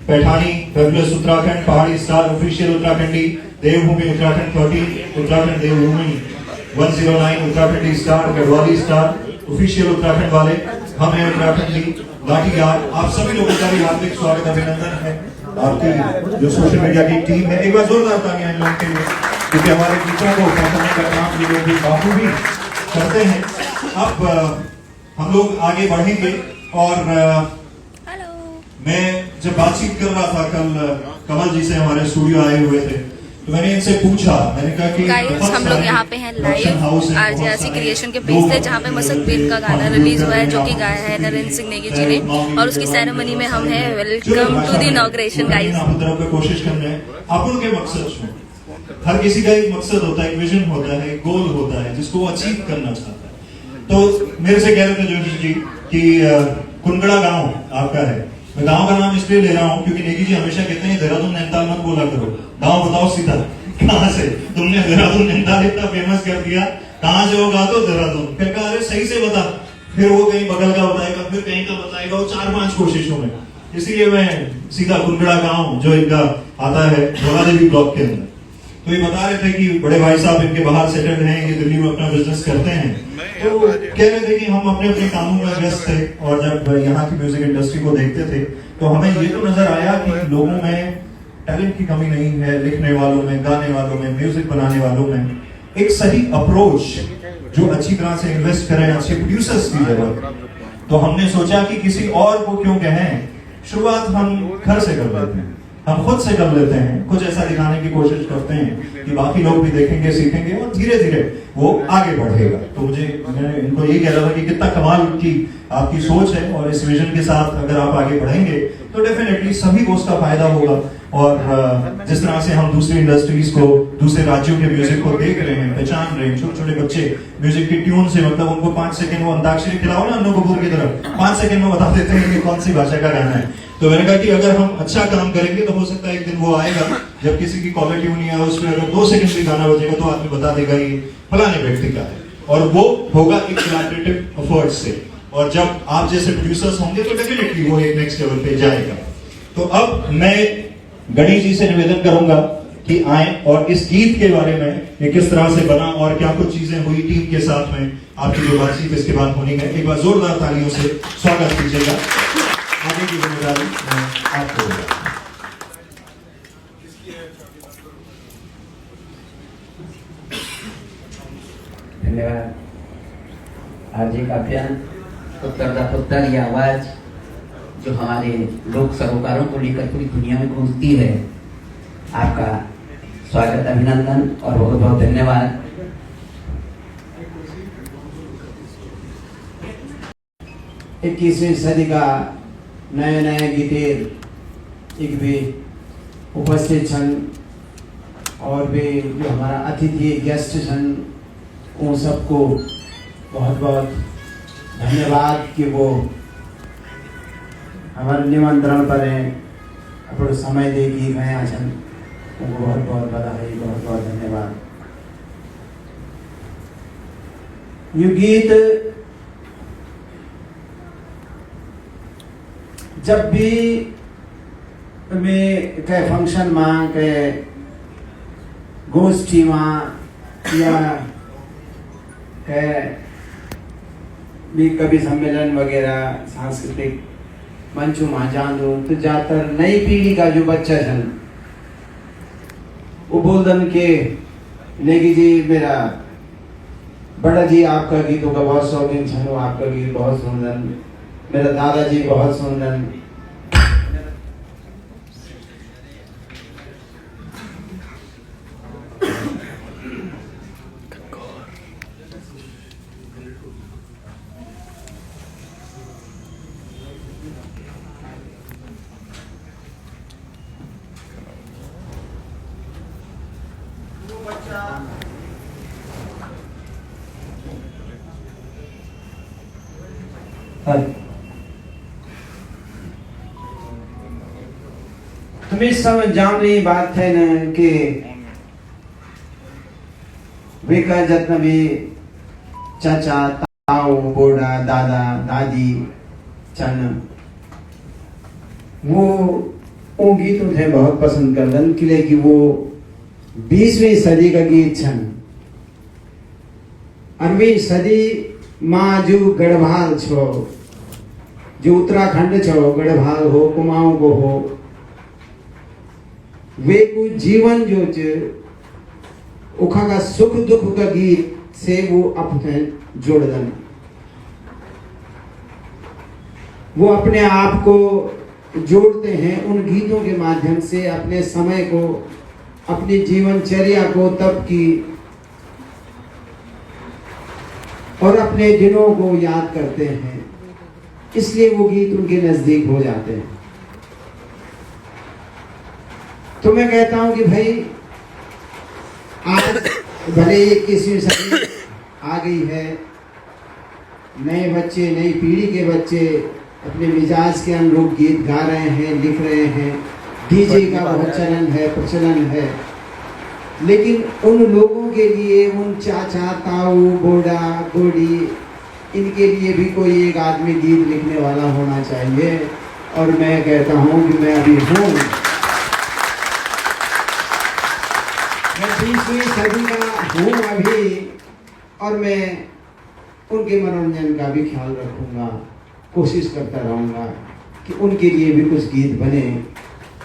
Paithani, fabulous Uttarakhand, पहाड़ी star official Uttarakhandi, देवभूमि उत्तराखंड 30, उत्तराखंड देवभूमि 109, Uttarakhandi star, Garhwali star official Uttarakhand वाले, हम हैं उत्तराखंडी लाठी यार। आप सभी लोगों का भी हार्दिक स्वागत अभिनंदन है। आपकी जो सोशल मीडिया की टीम है, एक बार जोरदार तालियां इन लोगों के लिए, क्योंकि हमारे गीतों को पहुंचाने का काम ये लोग भी बाखूबी करते हैं। अब हम लोग आगे बढ़ेंगे और मैं जब बातचीत कर रहा था कल कमल जी से, हमारे स्टूडियो आए हुए थे, तो मैंने इनसे पूछा, मैंने कहा कि गाइस हम लोग यहाँ पे हैं लाइव आरजेआरसी क्रिएशन के पेज से, जहाँ पे मसक बीट का गाना रिलीज हुआ है, जो कि गाया है नरेंद्र सिंह नेगी जी ने, और उसकी सेरेमनी में हम हैं। Welcome to the inauguration guys. आप तरफ पे कोशिश कर रहे हैं, अपन के मकसद छो, हर किसी का एक मकसद होता है, एक विजन होता है, एक गोल होता है जिसको वो अचीव करना चाहता है। तो मेरे से कह रहे थे जोशी जी कि कुनगड़ा गांव आपका है। मैं गांव का नाम इसलिए ले रहा हूँ क्योंकि नेगी जी हमेशा कहते हैं देहरादून नैनीताल मत बोला करो, गांव बताओ सीधा कहाँ से। तुमने देहरादून नैनीताल इतना फेमस कर दिया, कहाँ से होगा तो देहरादून। फिर कहा अरे सही से बता, फिर वो कहीं बगल का बताएगा, फिर कहीं का बताएगा, वो 4-5 कोशिशों में। इसलिए मैं सीधा कुनगड़ा गांव जो इनका आता है धोलादेवी ब्लॉक के अंदर। तो ये बता रहे थे कि बड़े भाई साहब इनके बाहर सेटल्ड हैं, ये दिल्ली में अपना बिजनेस करते हैं। तो कह रहे थे कि हम अपने अपने कामों में व्यस्त थे, और जब यहाँ की म्यूजिक इंडस्ट्री को देखते थे तो हमें ये तो नजर आया कि लोगों में टैलेंट की कमी नहीं है, लिखने वालों में, गाने वालों में, म्यूजिक बनाने वालों में एक सही अप्रोच जो अच्छी तरह से इन्वेस्ट करें, अच्छे प्रोड्यूसर्स की जरूरत। तो हमने सोचा कि किसी और को क्यों कहें, शुरुआत हम घर से कर लेते हैं, हम खुद से कर लेते हैं, कुछ ऐसा दिखाने की कोशिश करते हैं कि बाकी लोग भी देखेंगे, सीखेंगे और धीरे धीरे वो आगे बढ़ेगा। तो मैं इनको यही कह रहा था कि कितना कमाल की आपकी सोच है, और इस विजन के साथ अगर आप आगे बढ़ेंगे तो डेफिनेटली सभी को उसका फायदा होगा। और जिस तरह से हम दूसरी इंडस्ट्रीज को, दूसरे राज्यों के म्यूजिक को देख रहे हैं, पहचान रहे हैं, छोटे छोटे बच्चे म्यूजिक की ट्यून से, मतलब उनको 5 सेकंड वो अंताक्षरी खिलाओ ना अन्नू कपूर की तरफ, 5 सेकंड में बता देते हैं कि कौन सी भाषा का गाना है। तो मैंने कहा कि अगर हम अच्छा काम करेंगे तो हो सकता है एक दिन वो आएगा जब किसी की कॉलर ट्यून या उसमें अगर 2 सेकंड भी गाना बजेगा तो आदमी बता देगा ये फलाने व्यक्ति का है, और वो होगा एक कोलैबोरेटिव एफर्ट से। और जब आप जैसे प्रोड्यूसर्स होंगे तो डेफिनेटली वो एक नेक्स्ट लेवल पे जाएगा। तो अब मैं गणेश जी से निवेदन करूंगा कि आए और इस गीत के बारे में ये किस तरह से बना और क्या कुछ चीजें हुई टीम के साथ में, आपकी जो बातचीत इसके बाद होनी है, एक बार जोरदार तालियों से स्वागत कीजिएगा। आगे की जिम्मेदारी आपको होगा। धन्यवाद। आरजे काव्यान उत्तर दा पुत्र, ये आवाज जो हमारे लोक सरोकारों को लेकर पूरी दुनिया में गूंजती है, आपका स्वागत, अभिनंदन और बहुत बहुत धन्यवाद। 21वीं सदी का नए नए गीतेर एक भी उपस्थित छन, और भी जो हमारा अतिथि गेस्ट छन, उन सबको बहुत बहुत धन्यवाद कि वो हमारे निमंत्रण पर अपना समय दे के गए छन। उनको बहुत बहुत बधाई, बहुत बहुत धन्यवाद। ये गीत जब भी मैं कहीं फंक्शन में, कहीं गोष्ठी में या कहीं भी कभी सम्मेलन वगैरह सांस्कृतिक मंचों में जानो तो ज्यादातर नई पीढ़ी का जो बच्चा छन वो बोलदन के नेगी जी मेरा बड़ा जी आपका गीतों का बहुत शौकीन छन, आपका गीत बहुत सुंदर, मेरा दादाजी बहुत सुंदर। तुम्हें समझ जान रही बात है ना कि वे का जितना भी चाचा, ताऊ, बूढ़ा, दादा, दादी चन, वो वो गीत उन्हें बहुत पसंद करदन किले कि वो 20वीं सदी का गीत छन। 18वीं सदी माँ जो गढ़वाल छो, जो उत्तराखंड छो, गढ़वाल हो, कुमाऊं को हो, वे को जीवन जो उखा का सुख दुख का गीत से वो अपने जोड़दन। वो अपने आप को जोड़ते हैं उन गीतों के माध्यम से, अपने समय को, अपनी जीवनचर्या को, तब की और अपने दिनों को याद करते हैं, इसलिए वो गीत उनके नजदीक हो जाते हैं। तो मैं कहता हूं कि भाई आज भले 21वीं सदी आ गई है, नए बच्चे, नई पीढ़ी के बच्चे अपने मिजाज के अनुरूप गीत गा रहे हैं, लिख रहे हैं, डीजे का बहुत चलन है, प्रचलन है, लेकिन उन लोगों के लिए, उन चाचा, ताऊ, बूढ़ा, बूढ़ी, इनके लिए भी कोई एक आदमी गीत लिखने वाला होना चाहिए। और मैं कहता हूँ कि मैं अभी हूँ, मैं 20वीं सदी का हूँ अभी, और मैं उनके मनोरंजन का भी ख्याल रखूँगा, कोशिश करता रहूँगा कि उनके लिए भी कुछ गीत बने,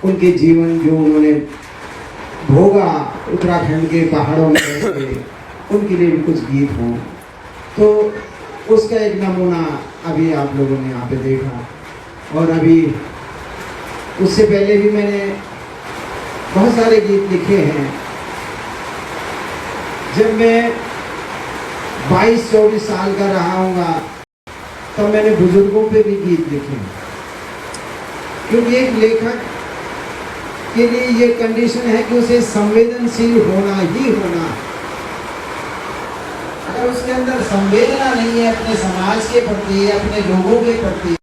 उनके जीवन जो उन्होंने भोगा उत्तराखंड के पहाड़ों में रह के, उनके लिए भी कुछ गीत हों। तो उसका एक नमूना अभी आप लोगों ने यहाँ पे देखा, और अभी उससे पहले भी मैंने बहुत सारे गीत लिखे हैं। जब मैं 22-24 साल का रहा हूँगा तब मैंने बुजुर्गों पे भी गीत लिखे, क्योंकि एक लेखक के लिए ये कंडीशन है कि उसे संवेदनशील होना ही होना। अगर उसके अंदर संवेदना नहीं है अपने समाज के प्रति, अपने लोगों के प्रति,